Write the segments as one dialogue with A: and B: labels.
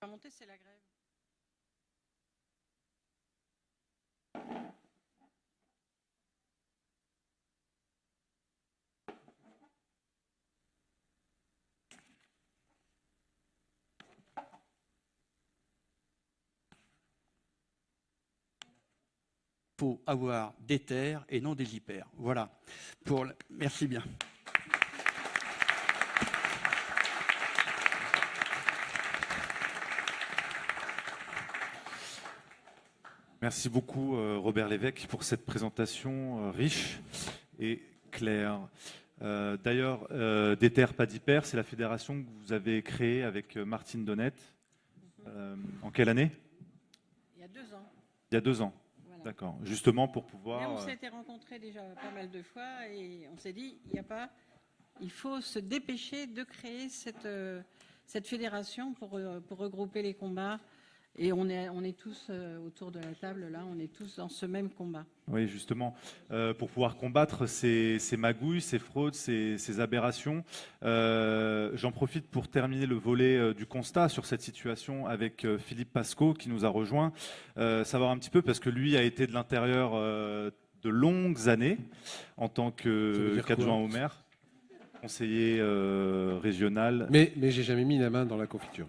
A: va monter, c'est la grève.
B: Il faut avoir des terres et non des hyper. Voilà. Merci bien.
C: Merci beaucoup Robert Lévesque pour cette présentation riche et claire. D'ailleurs, Des terres, pas d'hyper, c'est la fédération que vous avez créée avec Martine Donnette. En quelle année?
A: Il y a 2 ans.
C: Il y a 2 ans.
A: Voilà.
C: D'accord. Justement pour pouvoir.
A: Mais on s'était rencontrés déjà pas mal de fois et on s'est dit, il faut se dépêcher de créer cette fédération pour regrouper les combats. Et on est tous autour de la table, là, on est tous dans ce même combat.
C: Oui, justement, pour pouvoir combattre ces magouilles, ces fraudes, ces aberrations. J'en profite pour terminer le volet du constat sur cette situation avec Philippe Pascot qui nous a rejoint. Savoir un petit peu, parce que lui a été de l'intérieur de longues années en tant qu'adjoint au maire, conseiller régional.
D: Mais j'ai jamais mis la main dans la confiture.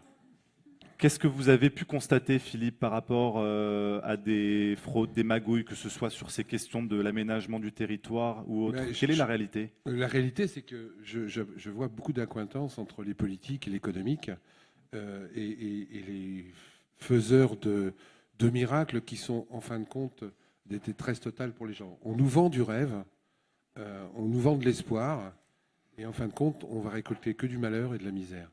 C: Qu'est-ce que vous avez pu constater, Philippe, par rapport à des fraudes, des magouilles, que ce soit sur ces questions de l'aménagement du territoire ou autre? Quelle est la réalité?
D: La réalité, c'est que je vois beaucoup d'accointances entre les politiques et l'économique et les faiseurs de miracles qui sont, en fin de compte, des détresses totales pour les gens. On nous vend du rêve, on nous vend de l'espoir, et en fin de compte, on va récolter que du malheur et de la misère.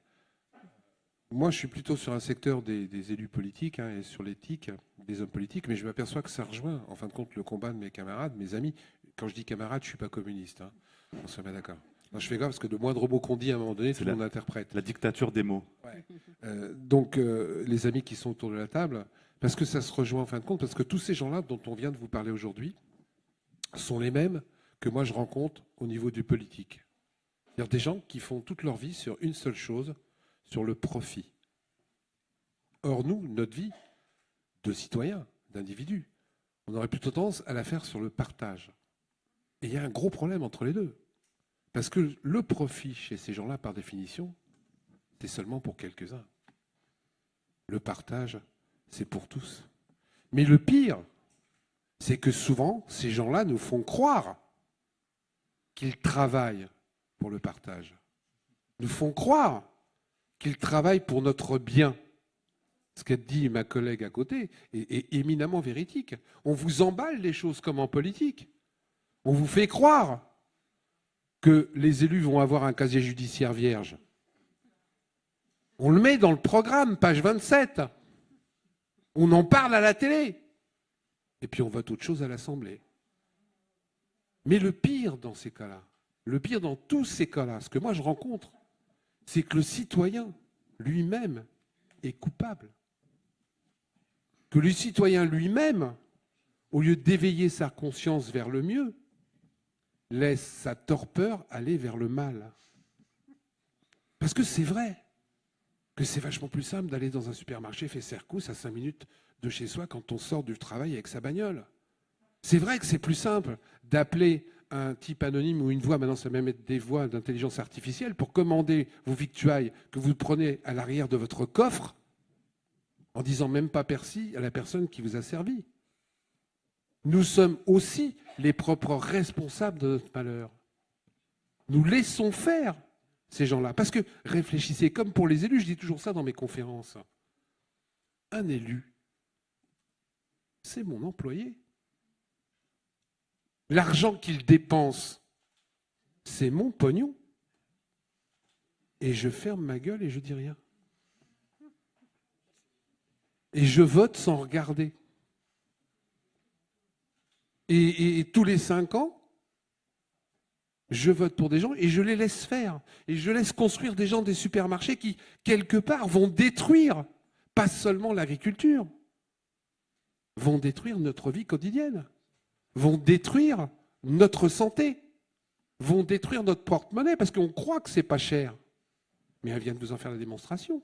D: Moi, je suis plutôt sur un secteur des élus politiques et sur l'éthique des hommes politiques, mais je m'aperçois que ça rejoint, en fin de compte, le combat de mes camarades, mes amis. Quand je dis camarades, je ne suis pas communiste. On se met d'accord. Je fais gaffe parce que le moindre mot qu'on dit à un moment donné, tout le monde interprète.
C: La dictature des mots.
D: Ouais. Donc, les amis qui sont autour de la table, parce que ça se rejoint en fin de compte, parce que tous ces gens-là dont on vient de vous parler aujourd'hui sont les mêmes que moi je rencontre au niveau du politique. C'est-à-dire des gens qui font toute leur vie sur une seule chose, sur le profit. Or, nous, notre vie de citoyen, d'individu, on aurait plutôt tendance à la faire sur le partage. Et il y a un gros problème entre les deux. Parce que le profit chez ces gens-là, par définition, c'est seulement pour quelques-uns. Le partage, c'est pour tous. Mais le pire, c'est que souvent, ces gens-là nous font croire qu'ils travaillent pour le partage. Nous font croire qu'ils travaillent pour notre bien. Ce qu'a dit ma collègue à côté est éminemment véridique. On vous emballe les choses comme en politique. On vous fait croire que les élus vont avoir un casier judiciaire vierge. On le met dans le programme, page 27. On en parle à la télé. Et puis on vote autre chose à l'Assemblée. Mais le pire dans ces cas-là, le pire dans tous ces cas-là, ce que moi je rencontre, c'est que le citoyen lui-même est coupable. Que le citoyen lui-même, au lieu d'éveiller sa conscience vers le mieux, laisse sa torpeur aller vers le mal. Parce que c'est vrai que c'est vachement plus simple d'aller dans un supermarché fait Sercous à 5 minutes de chez soi quand on sort du travail avec sa bagnole. C'est vrai que c'est plus simple d'appeler un type anonyme ou une voix, maintenant ça même être des voix d'intelligence artificielle, pour commander vos victuailles que vous prenez à l'arrière de votre coffre en disant même pas merci à la personne qui vous a servi. Nous sommes aussi les propres responsables de notre malheur. Nous laissons faire ces gens-là. Parce que réfléchissez, comme pour les élus, je dis toujours ça dans mes conférences. Un élu, c'est mon employé. L'argent qu'il dépense, c'est mon pognon. Et je ferme ma gueule et je dis rien. Et je vote sans regarder. Et tous les 5 ans, je vote pour des gens et je les laisse faire. Et je laisse construire des gens des supermarchés qui, quelque part, vont détruire, pas seulement l'agriculture, vont détruire notre vie quotidienne, vont détruire notre santé, vont détruire notre porte-monnaie, parce qu'on croit que c'est pas cher. Mais elle vient de vous en faire la démonstration.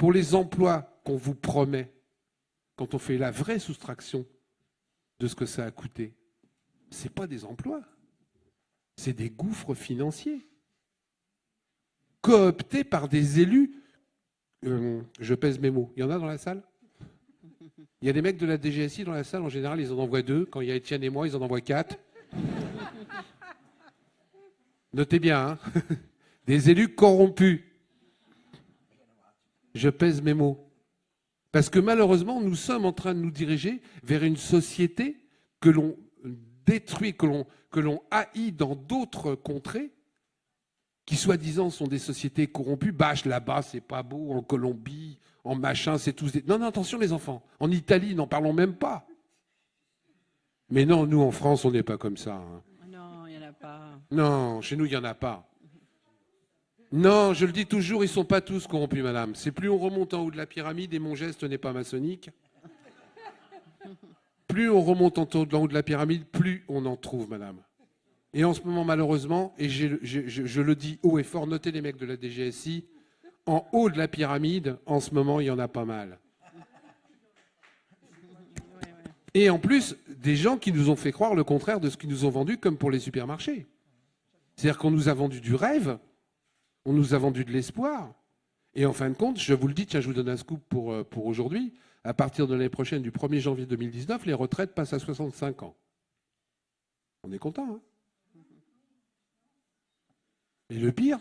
D: pour les emplois qu'on vous promet, quand on fait la vraie soustraction de ce que ça a coûté, ce n'est pas des emplois, c'est des gouffres financiers, cooptés par des élus. Je pèse mes mots. Il y en a dans la salle? Il y a des mecs de la DGSI dans la salle, en général, ils en envoient 2. Quand il y a Étienne et moi, ils en envoient 4. Notez bien, hein. Des élus corrompus. Je pèse mes mots. Parce que malheureusement, nous sommes en train de nous diriger vers une société que l'on détruit, que l'on haït dans d'autres contrées, qui soi-disant sont des sociétés corrompues. Bâche là-bas, c'est pas beau, en Colombie, en machin, c'est tous des... Non, non, attention les enfants. En Italie, n'en parlons même pas. Mais non, nous en France, on n'est pas comme ça. Hein.
A: Non, il n'y en a pas.
D: Non, chez nous, il n'y en a pas. Non, je le dis toujours, ils ne sont pas tous corrompus, madame. C'est plus on remonte en haut de la pyramide, et mon geste n'est pas maçonnique, plus on remonte en haut de la pyramide, plus on en trouve, madame. Et en ce moment, malheureusement, et je le dis haut et fort, notez les mecs de la DGSI, en haut de la pyramide, en ce moment, il y en a pas mal. Et en plus, des gens qui nous ont fait croire le contraire de ce qu'ils nous ont vendu, comme pour les supermarchés. C'est-à-dire qu'on nous a vendu du rêve, on nous a vendu de l'espoir. Et en fin de compte, je vous le dis, tiens, je vous donne un scoop pour aujourd'hui, à partir de l'année prochaine, du 1er janvier 2019, les retraites passent à 65 ans. On est content, hein? Et le pire,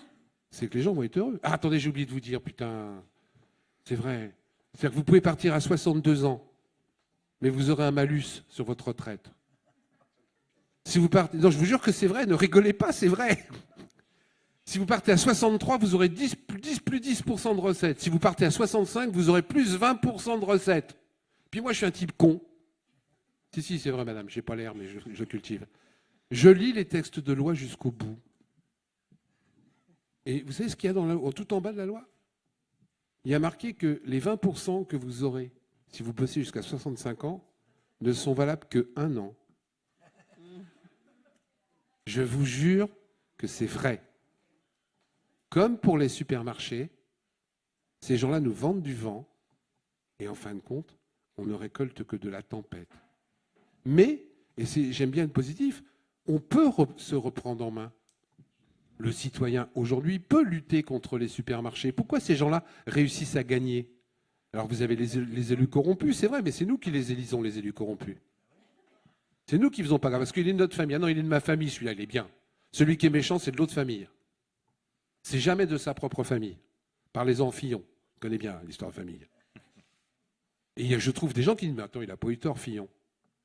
D: c'est que les gens vont être heureux. Ah, attendez, j'ai oublié de vous dire, putain, c'est vrai. C'est-à-dire que vous pouvez partir à 62 ans, mais vous aurez un malus sur votre retraite. Si vous partez... Non, je vous jure que c'est vrai, ne rigolez pas, c'est vrai. Si vous partez à 63, vous aurez plus 10% de recettes. Si vous partez à 65, vous aurez plus 20% de recettes. Puis moi, je suis un type con. Si, c'est vrai, madame, je n'ai pas l'air, mais je cultive. Je lis les textes de loi jusqu'au bout. Et vous savez ce qu'il y a tout en bas de la loi? Il y a marqué que les 20% que vous aurez, si vous bossez jusqu'à 65 ans, ne sont valables que 1 an. Je vous jure que c'est vrai. Comme pour les supermarchés, ces gens-là nous vendent du vent, et en fin de compte, on ne récolte que de la tempête. Mais, et j'aime bien le positif, on peut se reprendre en main. Le citoyen, aujourd'hui, peut lutter contre les supermarchés. Pourquoi ces gens-là réussissent à gagner? Alors vous avez les élus corrompus, c'est vrai, mais c'est nous qui les élisons, les élus corrompus. C'est nous qui faisons pas grave, parce qu'il est de notre famille. Ah non, il est de ma famille, celui-là, il est bien. Celui qui est méchant, c'est de l'autre famille. C'est jamais de sa propre famille. Parlez-en Fillon. Je connais bien l'histoire de famille. Et je trouve des gens qui disent, mais attends, il n'a pas eu tort, Fillon.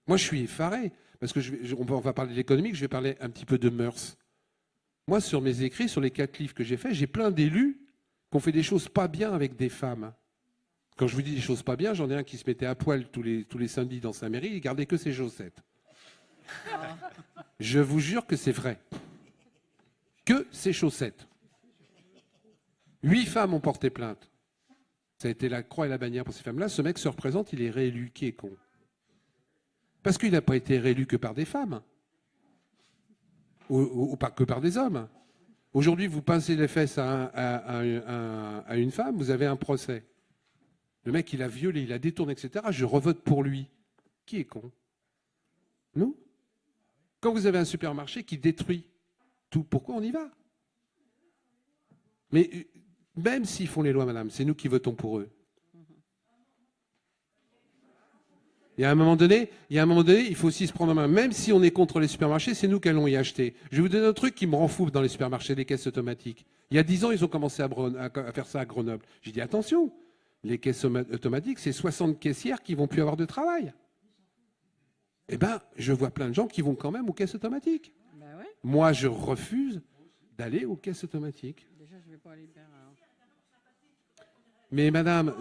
D: Moi, je suis effaré, parce que on va parler de l'économique, je vais parler un petit peu de mœurs. Moi, sur mes écrits, sur les 4 livres que j'ai faits, j'ai plein d'élus qui ont fait des choses pas bien avec des femmes. Quand je vous dis des choses pas bien, j'en ai un qui se mettait à poil tous les samedis dans sa mairie, il gardait que ses chaussettes. Je vous jure que c'est vrai. Que ses chaussettes. 8 femmes ont porté plainte. Ça a été la croix et la bannière pour ces femmes-là. Ce mec se représente, il est réélu. Qui est con? Parce qu'il n'a pas été réélu que par des femmes. Ou pas que par des hommes. Aujourd'hui, vous pincez les fesses à une femme, vous avez un procès. Le mec, il a violé, il a détourné, etc. Je revote pour lui. Qui est con? Nous? Quand vous avez un supermarché qui détruit tout, pourquoi on y va? Mais même s'ils font les lois, madame, c'est nous qui votons pour eux. Il y a un moment donné, il faut aussi se prendre en main. Même si on est contre les supermarchés, c'est nous qui allons y acheter. Je vais vous donner un truc qui me rend fou dans les supermarchés, les caisses automatiques. Il y a 10 ans, ils ont commencé à faire ça à Grenoble. J'ai dit, attention, les caisses automatiques, c'est 60 caissières qui vont plus avoir de travail. Eh bien, je vois plein de gens qui vont quand même aux caisses automatiques.
A: Ben ouais.
D: Moi, je refuse d'aller aux caisses automatiques.
A: Déjà, je vais pas aller faire. Alors.
D: Mais madame,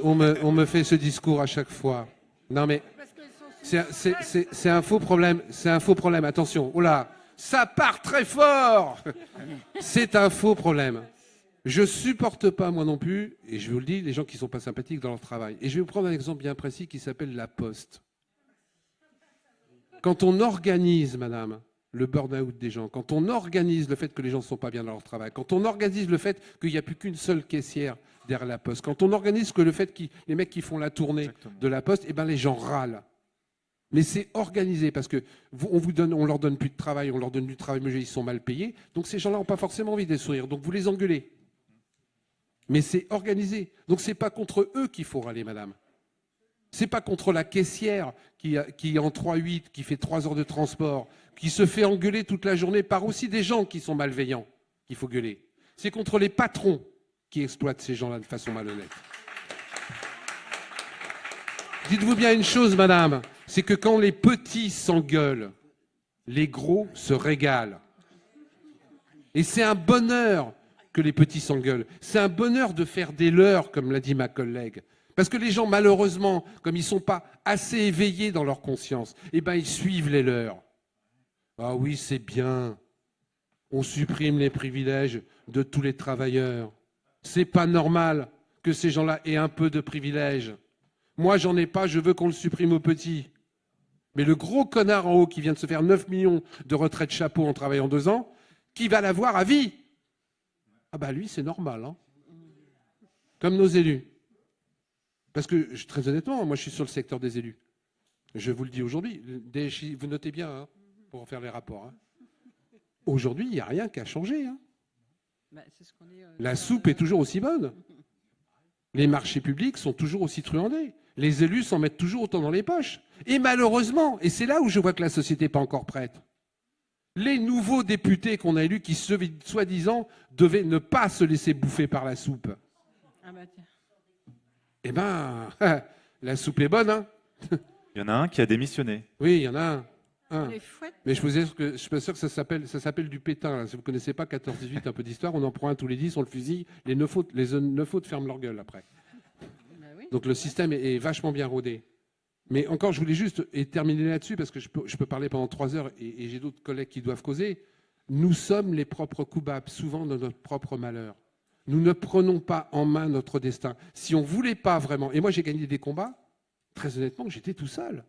D: on me fait ce discours à chaque fois. Non mais c'est un faux problème. C'est un faux problème. Attention. Oh là, ça part très fort. C'est un faux problème. Je supporte pas moi non plus, et je vous le dis, les gens qui sont pas sympathiques dans leur travail. Et je vais vous prendre un exemple bien précis qui s'appelle la Poste. Quand on organise, madame, le burn-out des gens, quand on organise le fait que les gens ne sont pas bien dans leur travail, quand on organise le fait qu'il n'y a plus qu'une seule caissière derrière la Poste. Quand on organise que le fait que les mecs qui font la tournée
C: Exactement.
D: de la Poste, eh ben les gens râlent. Mais c'est organisé parce que on leur donne plus de travail, on leur donne du travail, mais ils sont mal payés. Donc ces gens-là n'ont pas forcément envie de sourire. Donc vous les engueulez. Mais c'est organisé. Donc c'est pas contre eux qu'il faut râler, madame. C'est pas contre la caissière qui est en 3-8, qui fait 3 heures de transport, qui se fait engueuler toute la journée par aussi des gens qui sont malveillants qu'il faut gueuler. C'est contre les patrons qui exploitent ces gens-là de façon malhonnête. Dites-vous bien une chose, madame, c'est que quand les petits s'engueulent, les gros se régalent. Et c'est un bonheur que les petits s'engueulent. C'est un bonheur de faire des leurs, comme l'a dit ma collègue. Parce que les gens, malheureusement, comme ils ne sont pas assez éveillés dans leur conscience, eh ben, ils suivent les leurs. Ah oui, c'est bien. On supprime les privilèges de tous les travailleurs. C'est pas normal que ces gens-là aient un peu de privilèges. Moi, j'en ai pas, je veux qu'on le supprime aux petits. Mais le gros connard en haut qui vient de se faire 9 millions de retraite chapeau en travaillant 2 ans, qui va l'avoir à vie? Ah bah lui, c'est normal. Hein. Comme nos élus. Parce que, très honnêtement, moi je suis sur le secteur des élus. Je vous le dis aujourd'hui, vous notez bien hein, pour faire les rapports. Hein. Aujourd'hui, il n'y a rien qu'à changer. Hein.
A: Bah, c'est ce qu'on dit,
D: La soupe est toujours aussi bonne. Les marchés publics sont toujours aussi truandés. Les élus s'en mettent toujours autant dans les poches. Et malheureusement, et c'est là où je vois que la société n'est pas encore prête, les nouveaux députés qu'on a élus qui, soi-disant, devaient ne pas se laisser bouffer par la soupe.
A: Ah bah tiens.
D: Eh ben, la soupe est bonne, hein.
C: Il y en a un qui a démissionné.
D: Oui, il y en a un.
A: Les fouettes.
D: Mais je suis sûr que ça s'appelle du pétain. Là. Si vous ne connaissez pas 14-18, un peu d'histoire, on en prend un tous les 10, on le fusille. Les 9 autres ferment leur gueule après.
A: Bah oui.
D: Donc le système est vachement bien rodé. Mais encore, je voulais juste terminer là-dessus, parce que je peux parler pendant 3 heures et j'ai d'autres collègues qui doivent causer. Nous sommes les propres coupables, souvent de notre propre malheur. Nous ne prenons pas en main notre destin. Si on ne voulait pas vraiment... Et moi, j'ai gagné des combats, très honnêtement, j'étais tout seul.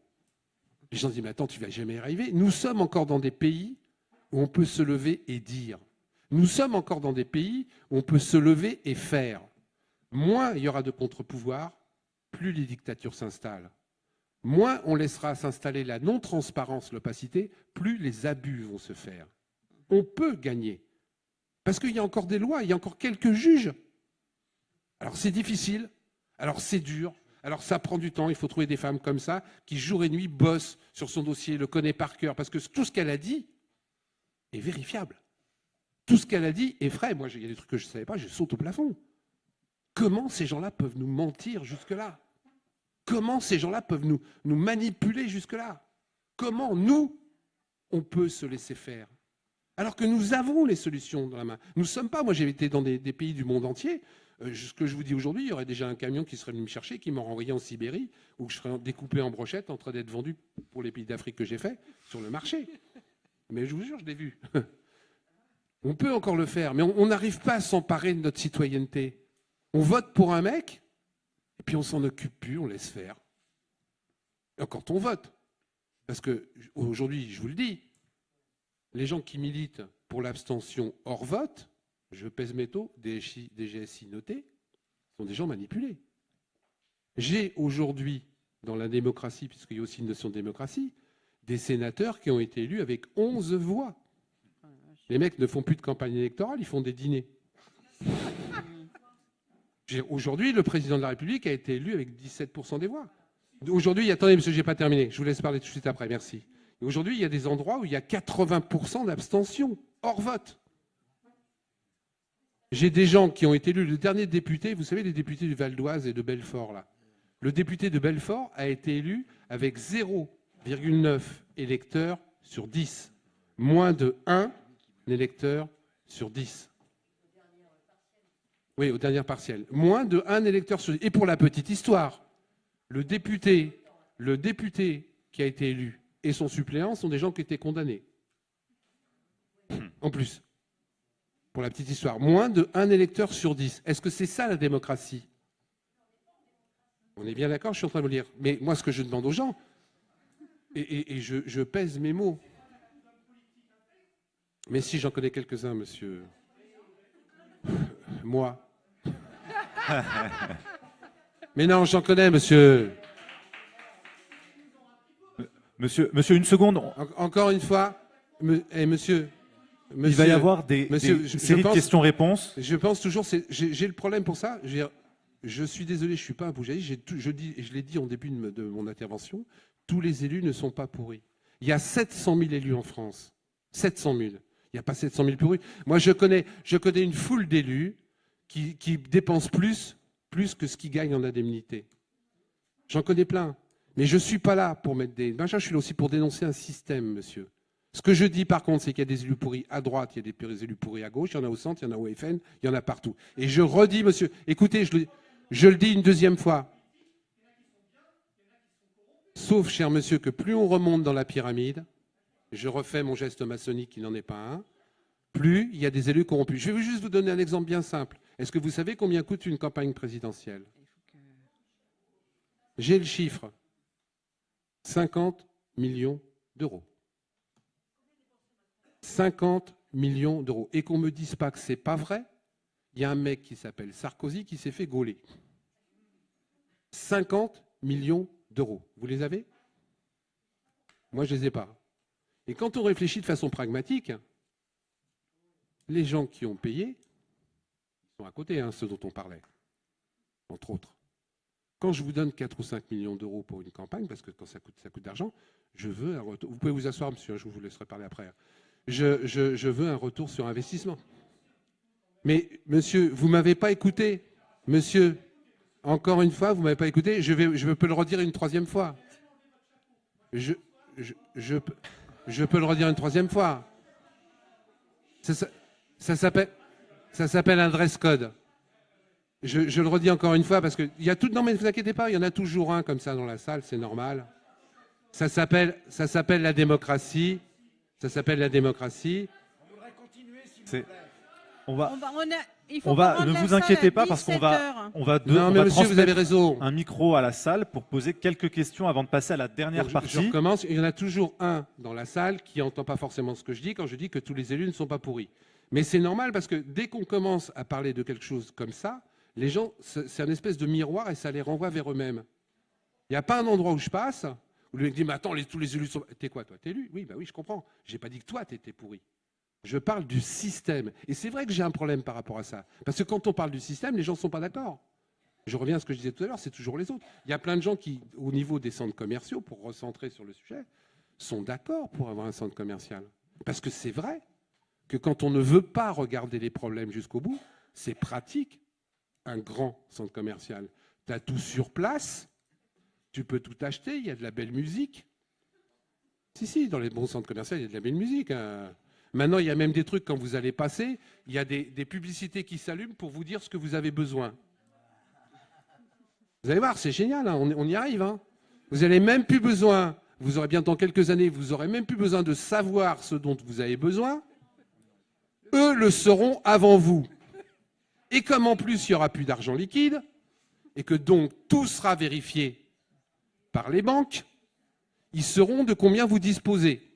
D: Les gens disent, mais attends, tu ne vas jamais y arriver. Nous sommes encore dans des pays où on peut se lever et dire. Nous sommes encore dans des pays où on peut se lever et faire. Moins il y aura de contre-pouvoirs, plus les dictatures s'installent. Moins on laissera s'installer la non-transparence, l'opacité, plus les abus vont se faire. On peut gagner. Parce qu'il y a encore des lois, il y a encore quelques juges. Alors c'est difficile, alors c'est dur, alors ça prend du temps, il faut trouver des femmes comme ça, qui jour et nuit bossent sur son dossier, le connaissent par cœur, parce que tout ce qu'elle a dit est vérifiable. Tout ce qu'elle a dit est vrai. Moi, il y a des trucs que je ne savais pas, je saute au plafond. Comment ces gens-là peuvent nous mentir jusque-là? Comment ces gens-là peuvent nous manipuler jusque-là? Comment nous, on peut se laisser faire? Alors que nous avons les solutions dans la main. Nous ne sommes pas, moi j'ai été dans des pays du monde entier, ce que je vous dis aujourd'hui, il y aurait déjà un camion qui serait venu me chercher, qui m'aurait envoyé en Sibérie, où je serais découpé en brochettes en train d'être vendu pour les pays d'Afrique que j'ai fait, sur le marché. Mais je vous jure, je l'ai vu. On peut encore le faire, mais on n'arrive pas à s'emparer de notre citoyenneté. On vote pour un mec, et puis on s'en occupe plus, on laisse faire. Et quand on vote, parce qu'aujourd'hui, je vous le dis, les gens qui militent pour l'abstention hors vote, je pèse mes taux, DGSI notés, sont des gens manipulés. J'ai aujourd'hui, dans la démocratie, puisqu'il y a aussi une notion de démocratie, des sénateurs qui ont été élus avec 11 voix. Les mecs ne font plus de campagne électorale, ils font des dîners. Aujourd'hui, le président de la République a été élu avec 17% des voix. Aujourd'hui, attendez, monsieur, je n'ai pas terminé. Je vous laisse parler tout de suite après, merci. Aujourd'hui, il y a des endroits où il y a 80% d'abstention, hors vote. J'ai des gens qui ont été élus. Le dernier député, vous savez, les députés du Val d'Oise et de Belfort, là. Le député de Belfort a été élu avec 0,9 électeurs sur 10. Moins de 1 électeur sur 10. Oui, aux dernières partielles. Moins de 1 électeur sur 10. Et pour la petite histoire, le député qui a été élu et son suppléant sont des gens qui étaient condamnés. En plus. Pour la petite histoire. Moins de 1 électeur sur 10. Est-ce que c'est ça la démocratie? On est bien d'accord, je suis en train de vous le dire. Mais moi, ce que je demande aux gens, et je pèse mes mots. Mais si j'en connais quelques-uns, monsieur. Moi. Mais non, j'en connais, monsieur.
C: Monsieur, une seconde.
D: Encore une fois, monsieur,
C: Il va y avoir des séries de questions-réponses.
D: Je pense toujours, j'ai le problème pour ça. Je suis désolé, je ne suis pas un bourgeois. Je l'ai dit en début de mon intervention, tous les élus ne sont pas pourris. Il y a 700 000 élus en France. 700 000. Il n'y a pas 700 000 pourris. Moi, je connais une foule d'élus qui dépensent plus que ce qu'ils gagnent en indemnité. J'en connais plein. Mais je ne suis pas là pour mettre des... Je suis là aussi pour dénoncer un système, monsieur. Ce que je dis, par contre, c'est qu'il y a des élus pourris à droite, il y a des élus pourris à gauche, il y en a au centre, il y en a au FN, il y en a partout. Et je redis, monsieur, écoutez, je le dis une deuxième fois. Sauf, cher monsieur, que plus on remonte dans la pyramide, je refais mon geste maçonnique qui n'en est pas un, plus il y a des élus corrompus. Je vais juste vous donner un exemple bien simple. Est-ce que vous savez combien coûte une campagne présidentielle? J'ai le chiffre. 50 millions d'euros. 50 millions d'euros. Et qu'on ne me dise pas que ce n'est pas vrai, il y a un mec qui s'appelle Sarkozy qui s'est fait gauler. 50 millions d'euros. Vous les avez? Moi, je ne les ai pas. Et quand on réfléchit de façon pragmatique, les gens qui ont payé sont à côté, ceux dont on parlait, entre autres. Quand je vous donne 4 ou 5 millions d'euros pour une campagne, parce que quand ça coûte d'argent, je veux un retour. Vous pouvez vous asseoir, monsieur, je vous laisserai parler après. Je veux un retour sur investissement. Mais, monsieur, vous ne m'avez pas écouté. Monsieur, encore une fois, vous ne m'avez pas écouté. Je peux le redire une troisième fois. Je peux le redire une troisième fois. Ça s'appelle un dress code. Je le redis encore une fois parce que il y a tout. Non mais ne vous inquiétez pas, il y en a toujours un comme ça dans la salle, c'est normal. Ça s'appelle la démocratie. Ça s'appelle la démocratie.
E: On voudrait continuer, s'il vous plaît.
C: Ne vous inquiétez pas parce qu'on va
D: Non mais monsieur, vous avez raison.
C: Un micro à la salle pour poser quelques questions avant de passer à la dernière partie.
D: Je recommence. Il y en a toujours un dans la salle qui n'entend pas forcément ce que je dis quand je dis que tous les élus ne sont pas pourris. Mais c'est normal parce que dès qu'on commence à parler de quelque chose comme ça, les gens, c'est un espèce de miroir et ça les renvoie vers eux-mêmes. Il n'y a pas un endroit où je passe où le mec dit « Mais attends, tous les élus sont... » T'es quoi, toi? T'es élu? Oui, bah oui, je comprends. J'ai pas dit que toi, t'étais pourri. Je parle du système. Et c'est vrai que j'ai un problème par rapport à ça. Parce que quand on parle du système, les gens ne sont pas d'accord. Je reviens à ce que je disais tout à l'heure, c'est toujours les autres. Il y a plein de gens qui, au niveau des centres commerciaux, pour recentrer sur le sujet, sont d'accord pour avoir un centre commercial. Parce que c'est vrai que quand on ne veut pas regarder les problèmes jusqu'au bout, c'est pratique, un grand centre commercial. Tu as tout sur place, tu peux tout acheter, il y a de la belle musique. Si, dans les bons centres commerciaux, il y a de la belle musique. Maintenant, il y a même des trucs, quand vous allez passer, il y a des publicités qui s'allument pour vous dire ce que vous avez besoin. Vous allez voir, c'est génial, on y arrive. Vous n'avez même plus besoin, vous aurez bien dans quelques années, vous n'aurez même plus besoin de savoir ce dont vous avez besoin. Eux le sauront avant vous. Et comme en plus, il n'y aura plus d'argent liquide, et que donc tout sera vérifié par les banques, ils sauront de combien vous disposez.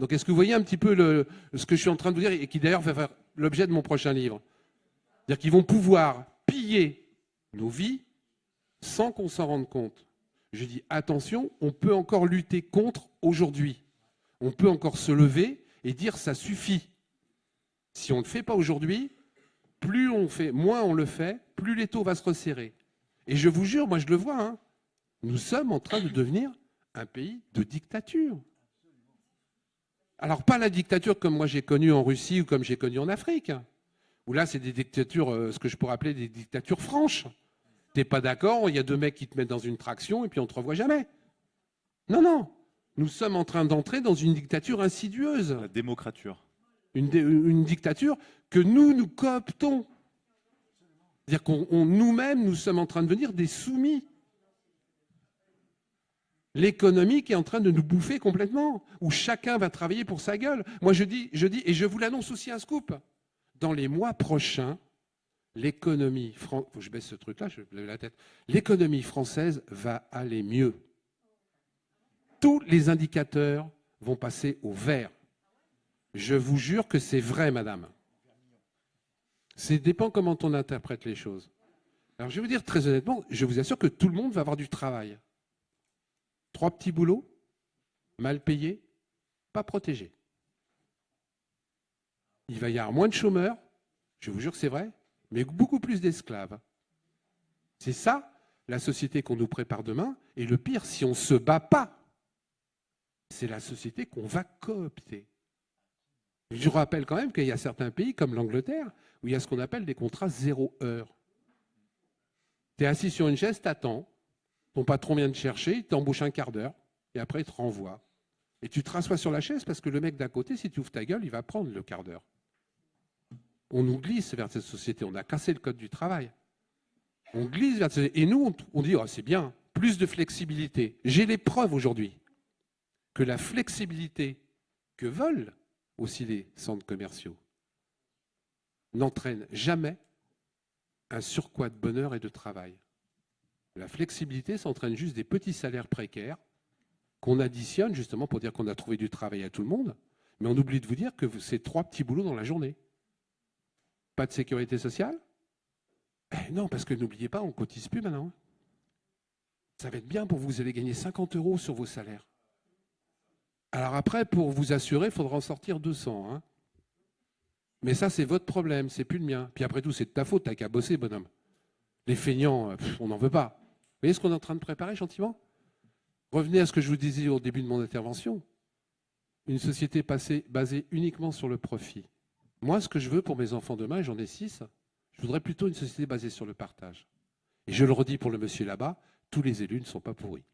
D: Donc est-ce que vous voyez un petit peu ce que je suis en train de vous dire, et qui d'ailleurs va faire l'objet de mon prochain livre? C'est-à-dire qu'ils vont pouvoir piller nos vies sans qu'on s'en rende compte. Je dis attention, on peut encore lutter contre aujourd'hui. On peut encore se lever et dire ça suffit. Si on ne le fait pas aujourd'hui, plus on fait, moins on le fait, plus l'étau va se resserrer. Et je vous jure, moi je le vois, nous sommes en train de devenir un pays de dictature. Alors pas la dictature comme moi j'ai connue en Russie ou comme j'ai connu en Afrique, où là c'est des dictatures, ce que je pourrais appeler des dictatures franches. T'es pas d'accord, il y a deux mecs qui te mettent dans une traction et puis on te revoit jamais. Non, nous sommes en train d'entrer dans une dictature insidieuse.
C: La démocrature.
D: Une dictature que nous cooptons. C'est-à-dire qu'on nous-mêmes, nous sommes en train de devenir des soumis. L'économie qui est en train de nous bouffer complètement, où chacun va travailler pour sa gueule. Moi je dis, et je vous l'annonce aussi un scoop, dans les mois prochains, l'économie, faut que je baisse ce truc-là, je lève la tête, l'économie française va aller mieux. Tous les indicateurs vont passer au vert. Je vous jure que c'est vrai, madame. Ça dépend comment on interprète les choses. Alors je vais vous dire très honnêtement, je vous assure que tout le monde va avoir du travail. 3 petits boulots, mal payés, pas protégés. Il va y avoir moins de chômeurs, je vous jure que c'est vrai, mais beaucoup plus d'esclaves. C'est ça la société qu'on nous prépare demain. Et le pire, si on ne se bat pas, c'est la société qu'on va coopter. Je rappelle quand même qu'il y a certains pays comme l'Angleterre où il y a ce qu'on appelle des contrats 0 heure. Tu es assis sur une chaise, t'attends, ton patron vient te chercher, il t'embauche un quart d'heure et après il te renvoie. Et tu te rassois sur la chaise parce que le mec d'à côté, si tu ouvres ta gueule, il va prendre le quart d'heure. On nous glisse vers cette société, on a cassé le code du travail. On glisse vers cette société. Et nous, on dit, oh, c'est bien, plus de flexibilité. J'ai les preuves aujourd'hui que la flexibilité que veulent aussi les centres commerciaux n'entraîne jamais un surcroît de bonheur et de travail. La flexibilité, ça entraîne juste des petits salaires précaires qu'on additionne justement pour dire qu'on a trouvé du travail à tout le monde, mais on oublie de vous dire que c'est 3 petits boulots dans la journée. Pas de sécurité sociale ? Non, parce que n'oubliez pas, on ne cotise plus maintenant. Ça va être bien pour vous, vous allez gagner 50 € sur vos salaires. Alors après, pour vous assurer, il faudra en sortir 200. Hein. Mais ça, c'est votre problème, c'est plus le mien. Puis après tout, c'est de ta faute, t'as qu'à bosser, bonhomme. Les feignants, on n'en veut pas. Vous voyez ce qu'on est en train de préparer gentiment ? Revenez à ce que je vous disais au début de mon intervention. Une société basée uniquement sur le profit. Moi, ce que je veux pour mes enfants demain, et j'en ai 6, je voudrais plutôt une société basée sur le partage. Et je le redis pour le monsieur là-bas, tous les élus ne sont pas pourris.